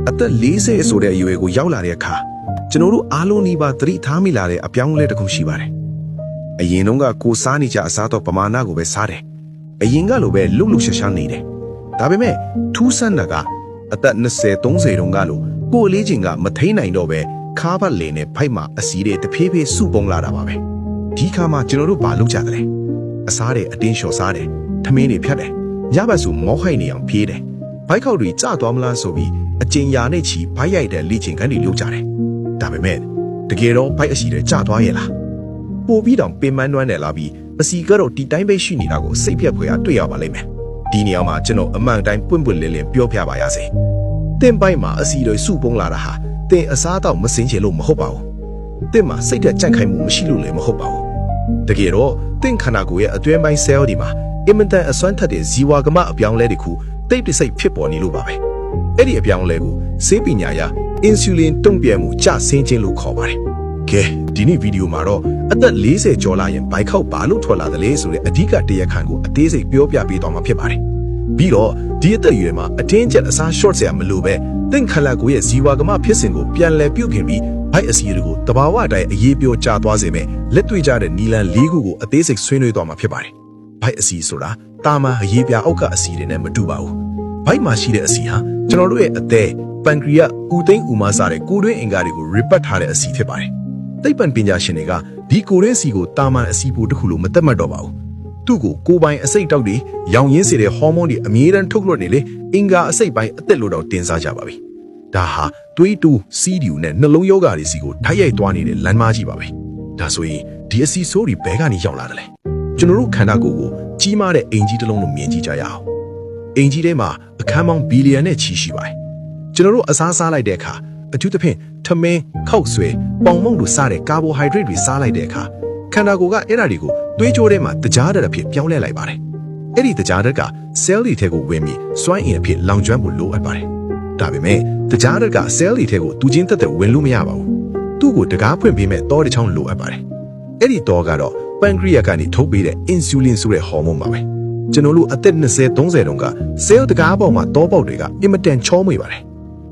အသက်40ဆိုတဲ့အရွယ်ကိုရောက်လာတဲ့အခါကျွန်တော်တို့အားလုံးနီးပါးသတိထားမိလာတဲ့အပြောင်းအလဲတစ်ခုရှိပါတယ်အရင်တုန်းကကိုစားနေကြအစားတော့ပမာဏကိုပဲစားတယ်အရင်ကလိုပဲလှုပ်လှုပ်ရှားရှားနေတယ်ဒါပေမဲ့ထူးဆန်းတာကအသက်20 30တုန်းကလိုကိုယ်လေးချင်းကမထိန်နိုင်တော့ပဲခါးပတ်လေနဲ့ဖိုက်မှာအစီတွေတဖြည်းဖြည်းစုပုံလာတာပါပဲဒီခါမှာကျွန်တော်တို့ဘာလုပ်ကြတယ်အစားတွေအတင်းလျှော်စားတယ်ထမင်းတွေဖြတ်တယ်ညဘက်ဆိုမောခိုက်နေအောင်ပြေးတယ်ဘိုက်ခေါက်တွေကျသွားမလားဆိုပြီးအကျဉ်ရာနဲ့ချီဘိုက်ရိုက်တဲ့လေ့ကျင့်ခန်းတွေလုပ်ကြတယ်ဒါပေမဲ့တကယ်တော့ဘိုက်အစီတွေကျသွားရဲ့လားပို့ပြီးတော့ပင်မနှွမ်းတယ်လာပြီးအစီကတော့ဒီတိုင်းပဲရှိနေတာကိုစိတ်ပြက်ဖွယ်ရတွေ့ရပါလိမ့်မယ်ဒီနေရာမှာကျွန်တော်အမှန်တိုင်းပွင့်ပွင့်လင်းလင်းပြောပြပါရစေတင်ပိုင်းမှာအစီတွေစုပုံလာတာဟာတင်အစားတော့မစင်ချင်လို့မဟုတ်ပါဘူးတင်မှာစိတ်သက်ကြိုက်ခိုင်မှုမရှိလို့လည်းမဟုတ်ပါဘူးတကယ်တော့တင်ခန္ဓာကိုယ်ရဲ့အတွင်းပိုင်း cell ဒီမှာအင်မတန်အစွမ်းထက်တဲ့ဇီဝကမအပြောင်းလဲတစ်ခုတိတ်တဆိတ်ဖြစ်ပေါ်နေလို့ပါပဲအဲ့ဒီအပြောင်းလဲကိုဆေးပညာရ insulin တုံ့ပြန်မှုကျဆင်းခြင်းလို့ခေါ်ပါတယ်ကဲဒီနေ့ဗီဒီယိုမှာတော့အသက်40ကျော်လာရင်ဘိုက်ခေါက်ဘာလို့ထွက်လာသလဲဆိုတဲ့အဓိကတရားခံကိုအသေးစိတ်ပြောပြပေးသွားမှာဖြစ်ပါတယ်ပြီးတော့ဒီအသက်အရွယ်မှာအတင်းကျပ်အစား short ဆရာမလို့ပဲတင့်ခန္ဓာကိုယ်ရဲ့ဇီဝကမဖြစ်စဉ်ကိုပြန်လည်ပြုပြင်ပြီးဘိုက်အစီတွေကိုတဘာဝအတိုင်းအရေးပြောကျသွားစေမယ်လက်တွေ့ကြတဲ့နီလန်၄ခုကိုအသေးစိတ်ဆွေးနွေးသွားမှာဖြစ်ပါတယ်ဘိုက်အစီဆိုတာတာမန်အရေးပြအောက်ကအစီတွေနဲ့မတူပါဘူးဘိုက်မှာရှိတဲ့အစီဟာကျွန်တော်တို့ရဲ့အသက်ပန်ကရီယာဥသိန်းဥမာစားတဲ့ကိုယ်တွင်းအင်္ဂါတွေကို report ထားတဲ့အစီဖြစ်ပါတယ်သိပ္ပံပညာရှင်တွေကဒီကိုယ်တွင်းစီကိုတာမန်အစီပိုတစ်ခုလို့မသတ်မှတ်တော့ပါဘူးသူ့ကိုကိုယ်ပိုင်အစိတ်တောက်တွေရောင်ရင်းစေတဲ့ဟော်မုန်းတွေအမြဲတမ်းထုတ်လွှတ်နေလေအင်္ဂါအစိတ်ပိုင်းအသက်လို့တော့တင်စားကြပါပြီဒါဟာသွေးတူးစီးတူနဲ့နှလုံးရောဂါတွေစီကိုထိုက်ရိုက်သွားနေတဲ့လမ်းမကြီးပါပဲဒါဆိုရင်ဒီအစီဆိုးတွေဘဲကနေရောက်လာတယ်လေကျွန်တော်တို့ခန္ဓာကိုယ်ကိုကြီးမားတဲ့အိမ်ကြီးတစ်လုံးလို့မြင်ကြည့်ကြရအောင်အိမ်ကြီးထဲမှာအခန်းပေါင်းဘီလီယံနဲ့ချီရှိပါတယ်ကျွန်တော်တို့အစားစားလိုက်တဲ့အခါအထူးသဖြင့်ထမင်းခောက်ဆွဲပေါင်မုန့်တို့စားတဲ့ကာဘိုဟိုက်ဒရိတ်တွေစားလိုက်တဲ့အခါခန္ဓာကိုယ်ကအဲ့ဓာတွေကိုသွေးကြိုးထဲမှာတကြားဓာတ်အဖြစ်ပြောင်းလဲလိုက်ပါတယ်အဲ့ဒီတကြားဓာတ်က cell တွေထဲကိုဝင်ပြီးစွမ်းအင်အဖြစ်လောင်ကျွမ်းဖို့လိုအပ်ပါတယ်ဒါပေမဲ့တကြားဓာတ်က cell တွေထဲကိုတူချင်းတက်တက်ဝင်လို့မရပါဘူးသူ့ကိုတကားဖွင့်ပေးမဲ့တောတစ်ချောင်းလိုအပ်ပါတယ်အဲ့ဒီတောကတော့ pancreas ကနေထုတ်ပေးတဲ့ insulin ဆိုတဲ့ဟော်မုန်းပါပဲကျွန်တော်တို့အသက်20 30တုန်းက cell တကားပေါက်မှာတောပေါက်တွေကအင်မတန်ချောမွေ့ပါတယ်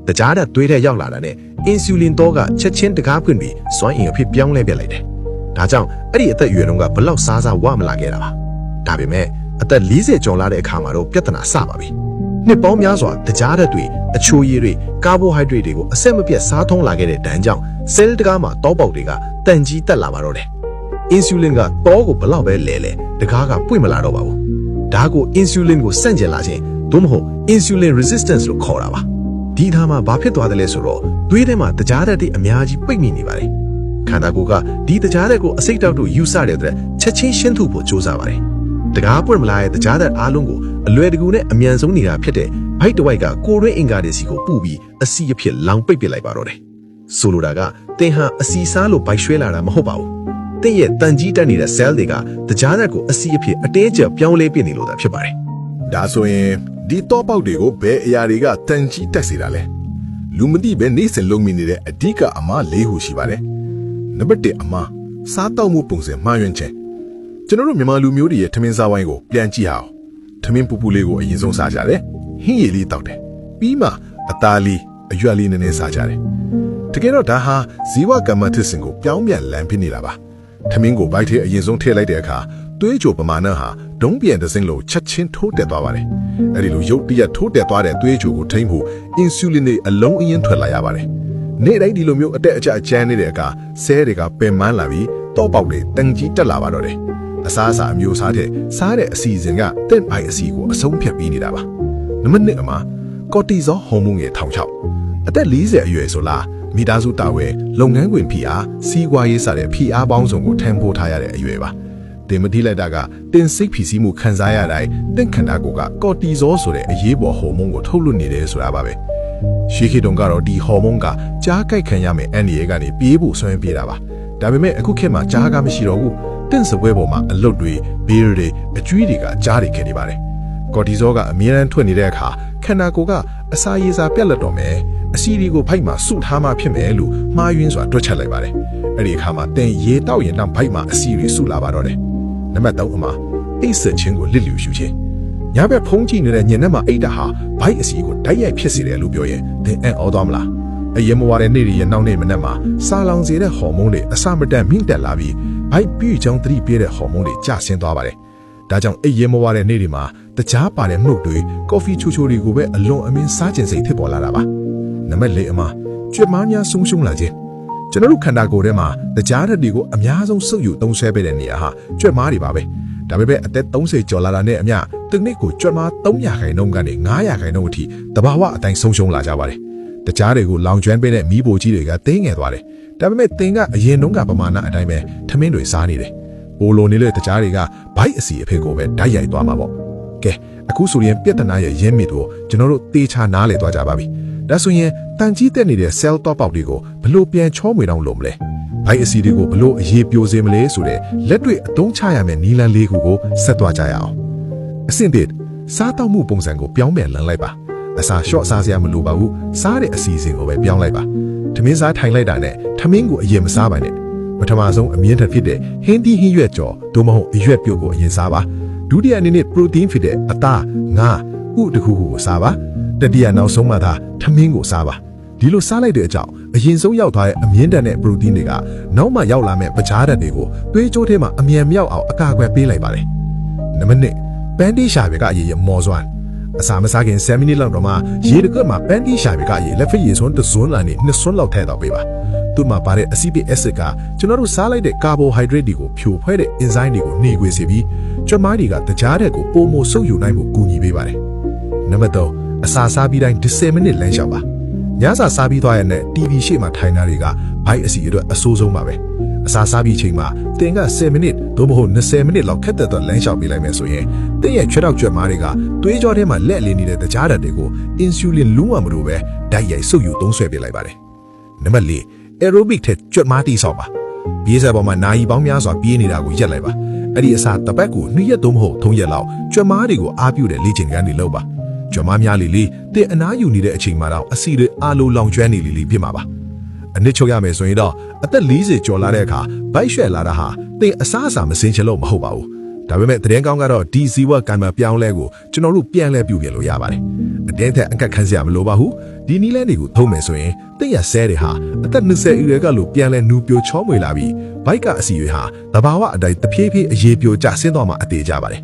တကြားဓာတ်သွေးထဲရောက်လာတာနဲ့ insulin တောကချက်ချင်းတကားဖွင့်ပြီးစွမ်းအင်အဖြစ်ပြောင်းလဲပြလိုက်တယ်ဒါကြောင့်အဲ့ဒီအသက်အရွယ်တုန်းကဘလောက်စားစားဝမလာခဲ့တာပါဒါပေမဲ့အသက်40ကျော်လာတဲ့အခါမှာတော့ပြဿနာစပါပြီနှစ်ပေါင်းများစွာတကြားဓာတ်တွေအချိုရည်တွေကာဘိုဟိုက်ဒရိတ်တွေကိုအဆက်မပြတ်စားထုံးလာခဲ့တဲ့ဒဏ်ကြောင့် cell တကားမှာတောပေါက်တွေကတန်ကြီးတက်လာပါတော့တယ် insulin ကတောကိုဘလောက်ပဲလဲတကားကပွင့်မလာတော့ပါဘူးဒါကို insulin ကိုစန့်ကျင်လာခြင်းသို့မဟုတ် insulin resistance လို့ခေါ်တာပါဒီထားမှာဘာဖြစ်သွားတယ်လဲဆိုတော့သွေးထဲမှာတကြားဓာတ်တွေအများကြီးပိတ်မိနေပါတယ်ခန္ဓာကိုယ်ကဒီတကြားဓာတ်ကိုအစိတ်တောက်တို့ယူဆတဲ့အတွက်ချက်ချင်းရှင်းထုတ်ဖို့ကြိုးစားပါတယ်တကားပွင့်မလာတဲ့တကြားဓာတ်အားလုံးကိုအလွယ်တကူနဲ့အမြန်ဆုံးနေတာဖြစ်တဲ့ဘိုက်တစ်ဝိုက်ကကိုယ်တွင်းအင်္ဂါတွေစီကိုပူပြီးအစီအဖြစ်လောင်ပိတ်ပစ်လိုက်ပါတော့တယ်ဆိုလိုတာကတင်ဟာအစီစားလို့ဘိုက်ရွှဲလာတာမဟုတ်ပါဘူးတင်ရဲ့တန်ကြီးတက်နေတဲ့ cell တွေကတကြားဓာတ်ကိုအစီအဖြစ်အတင်းကျပ်ပြောင်းလဲပြနေလို့တာဖြစ်ပါတယ်ဒါဆိုရင်ဒီတောပေါက်တွေကိုဘယ်အရာတွေကတန်ကြီးတက်စေတာလဲလူမသိပဲနေစဉ်လုံးမိနေတဲ့အဓိကအမှား၄ခုရှိပါတယ်နံပါတ်1အမှားစားတောက်မှုပုံစံမှားယွင်းခြင်းကျွန်တော်တို့မြန်မာလူမျိုးတွေရဲ့ထမင်းစားဝိုင်းကိုပြန်ကြည့်အောင်ထမင်းပူပူလေးကိုအရင်ဆုံးစားကြတယ်ဟင်းရည်လေးတောက်တယ်ပြီးမှအသားလေးအရွက်လေးနည်းနည်းစားကြတယ်တကယ်တော့ဒါဟာဇီဝကမ္မဖြစ်စဉ်ကိုပြောင်းပြန်လမ်းဖြစ်နေတာပါထမင်းကိုဘိုက်ထဲအရင်ဆုံးထည့်လိုက်တဲ့အခါသွေးကြိုပမာဏဟာဒုံးပြန်တဲ့စင်းလို့ချက်ချင်းထိုးတက်သွားပါတယ်အဲဒီလိုရုပ်တရက်ထိုးတက်သွားတဲ့သွေးကြိုကိုထိန်းဖို့အင်ဆူလင်တွေအလုံးအင်းထွက်လာရပါတယ်နေ့တိုင်းဒီလိုမျိုးအတက်အကျအကျန်းနေတဲ့အခါဆဲတွေကပင်မန်းလာပြီးတောပေါက်တွေတန်ကြီးတက်လာပါတော့တယ်အစားအစာအမျိုးစားတဲ့စားတဲ့အစီအစဉ်ကတင့်ပိုင်အစီကိုအဆုံးဖြတ်ပြီးနေတာပါနံပါတ်1အမှာကော်တီဇောဟော်မုန်းရဲ့ထောင်ချောက်အသက်40အရွယ်ဆိုလားမိသားစုတာဝန်လုပ်ငန်းခွင်ဖိအားစီးပွားရေးစတဲ့ဖိအားပေါင်းစုံကိုထမ်းပိုးထားရတဲ့အရွယ်ပါတင်မတိလိုက်တာကတင်စိတ်ဖိစီးမှုခံစားရတိုင်းတင့်ခန္ဓာကိုယ်ကကော်တီဇောဆိုတဲ့အရေးပေါ်ဟော်မုန်းကိုထုတ်လွှတ်နေတယ်ဆိုတာပါပဲရှေးခေတ်တုန်းကတော့ဒီဟော်မုန်းကကြားကြိုက်ခံရမယ်အန်ဒီရဲကနေပြေးဖို့ဆွဲပြေးတာပါဒါပေမဲ့အခုခေတ်မှာကြားကမရှိတော့ဘူးတင့်စပွဲပေါ်မှာအလုတ်တွေဘေးတွေအကျွေးတွေကကြားတွေခဲ့နေပါတယ်ကော်တီဇောကအမြဲတမ်းထွက်နေတဲ့အခါခန္ဓာကိုယ်ကအစာရည်စာပြတ်လက်တော့မယ်အစီဒီကိုဖိုက်မှာစုထားမှဖြစ်မယ်လို့မှားယွင်းစွာတွက်ချက်လိုက်ပါတယ်အဲ့ဒီအခါမှာတင်ရေတောက်ရင်တော့ဖိုက်မှာအစီတွေစုလာပါတော့တယ်နံပါတ်3အမှာအိတ်ဆက်ခြင်းကိုလစ်လျူရှုခြင်း ညာဘက်ဖုံးကြည့်နေတဲ့ညနေမှာအိတ်တာဟာဘိုက်အစီကိုတိုက်ရိုက်ဖြစ်စေတယ်လို့ပြောရင်သင်အံ့ဩသွားမလားအရင်မဝါတဲ့နေ့ရဲ့နောက်နေ့မနက်မှာစာလောင်စေတဲ့ဟော်မုန်းတွေအစမတန်မြင့်တက်လာပြီးဘိုက်ပြည့်ချောင်းသတိပေးတဲ့ဟော်မုန်းတွေကျဆင်းသွားပါတယ်ဒါကြောင့်အရင်မဝါတဲ့နေ့တွေမှာတကြားပါတဲ့မှုတ်တွေကော်ဖီချိုချိုတွေကိုပဲအလွန်အမင်းစားကျင်စိတ်ဖြစ်ပေါ်လာတာပါနံပါတ်၄အမကြွက်မားများဆုံးရှုံးလာခြင်းကျွန်တော်တို့ခန္ဓာကိုယ်ထဲမှာတကြားဓာတ်တွေကိုအများဆုံးစုပ်ယူသုံးဆွဲပေးတဲ့နေရာဟာကြွက်မားတွေပါပဲဒါပေမဲ့အသက်30ကျော်လာတာနဲ့အမျှတစ်နှစ်ကိုကြွက်မား300%ကနေ900%အထိတဘာဝအတိုင်းဆုံးရှုံးလာကြပါတယ်တကြားတွေကိုလောင်ကျွမ်းပေးတဲ့မီးပိုကြီးတွေကသိငယ်သွားတယ်ဒါပေမဲ့သင်ကအရင်တုန်းကပမာဏအတိုင်းပဲထမင်းတွေစားနေတယ်ပိုလိုနေတဲ့တကြားတွေကဘိုက်အစီအဖေကိုပဲဓာတ်ရိုက်သွားမှာပေါ့ကဲအခုဆိုရင်ပြဿနာရဲ့ရင်းမြစ်ကိုကျွန်တော်တို့သေချာနားလည်သွားကြပါပြီဒါဆိုရင်တန်ကြီးတက်နေတဲ့ cell top ပေါက်တွေကိုဘလို့ပြန်ချောမွေတောင်းလို့မလဲဘိုက်အစီတွေကိုဘလို့အရေးပြိုစေမလဲဆိုတဲ့လက်တွေ့အသုံးချရမယ့်နီလန်လေးခုကိုဆက်သွားကြရအောင်အဆင့်တစ်စားတောက်မှုပုံစံကိုပြောင်းပြန်လန်လိုက်ပါအစာရှော့စားစရာမလိုပါဘူးစားတဲ့အစီအစဉ်ကိုပဲပြောင်းလိုက်ပါထမင်းစားထိုင်လိုက်တာနဲ့ထမင်းကိုအရင်မစားပါနဲ့ပထမဆုံးအမြင့်ထက်ဖြစ်တဲ့ဟင်းတီးဟင်းရွက်ကြော်သို့မဟုတ်အရွက်ပြုတ်ကိုအရင်စားပါဒုတိယအနေနဲ့ protein ဖြစ်တဲ့အသားငါဥတခုခုကိုစားပါတတိယနောက်ဆုံးမှသာထမင်းကိုစားပါဒီလိုစားလိုက်တဲ့အကြောင်းအရင်ဆုံးရောက်သွားတဲ့အမြင့်တက်တဲ့ protein တွေကနောက်မှရောက်လာမဲ့ပကြားဓာတ်တွေကိုသွေးကြိုးထဲမှာအမြန်မြောက်အောင်အကာအကွယ်ပေးလိုက်ပါတယ်နံပါတ်1ပန်းတီးရှာပဲကအရေးရမော်စွမ်းအစာမစားခင်7မိနစ်လောက်တော့မှရေတကွက်မှာပန်းတီးရှာပဲကရေလက်ဖက်ရည်စွန်းတစ်စွန်းလာနေနှစ်စွန်းလောက်ထည့်တော့ပေးပါသူ့မှာပါတဲ့ acetic acid ကကျွန်တော်တို့စားလိုက်တဲ့ carbohydrate တွေကိုဖြိုခွဲတဲ့ enzyme တွေကိုနှေခွေစေပြီးကြွက်မားတွေကတကြားတဲ့ကိုပိုမိုဆုပ်ယူနိုင်မှုကူညီပေးပါတယ်နံပါတ်3အစာစားပြီးတိုင်း10မိနစ်လမ်းလျှောက်ပါညစာစားပြီးသွားရတဲ့ TV ရှေ့မှာထိုင်တာတွေကဘိုက်အစီအတွက်အဆိုးဆုံးပါပဲအစာစားပြီးချိန်မှာသင်က10မိနစ်သို့မဟုတ်20မိနစ်လောက်ခက်တဲ့တော့လမ်းလျှောက်ပေးလိုက်မယ်ဆိုရင်သင်ရဲ့ချွတ်တောက်ကြွက်မားတွေကသွေးကြောထဲမှာလက်လင်းနေတဲ့တကြားဓာတ်တွေကို insulin လုံးဝမလိုပဲဓာတ်ရိုက်ဆုပ်ယူသုံးဆွဲပေးလိုက်ပါတယ်နံပါတ်4 aerobic ထက်ကြွက်မားတိဆောက်ပါပြေးစားပေါ်မှာနာရီပေါင်းများစွာပြေးနေတာကိုရက်လိုက်ပါအဲ့ဒီအစားတစ်ပတ်ကို2ရက်သို့မဟုတ်3ရက်လောက်ကြွက်မားတွေကိုအားပြုတဲ့လေ့ကျင့်ခန်းတွေလုပ်ပါကြွက်မားများလေတင်အနားယူနေတဲ့အချိန်မှာတော့အစီတွေအားလုံးလောင်ကျွမ်းနေလေဖြစ်မှာပါအနစ်ချုပ်ရမယ်ဆိုရင်တော့အသက်40ကျော်လာတဲ့အခါဘိုက်ရွှဲလာတာဟာတင်အစားအစာမစင်ချင်လို့မဟုတ်ပါဘူးဒါပေမဲ့သတင်းကောင်းကတော့ဒီဇီဝကံမပြောင်းလဲကိုကျွန်တော်တို့ပြန်လဲပြုပြင်လို့ရပါတယ်အတင်းထက်အကက်ခန်းစရာမလိုပါဘူးဒီနီးလဲတွေကိုသုံးမယ်ဆိုရင်တင့်ရဆဲတွေဟာအသက်20အရွယ်ကလို့ပြန်လဲနူပြိုချောမွေလာပြီးဘိုက်ကအစီတွေဟာတဘာဝအတိုင်းတဖြည်းဖြည်းအရေးပြိုကျဆင်းသွားမှအသေးကြပါတယ်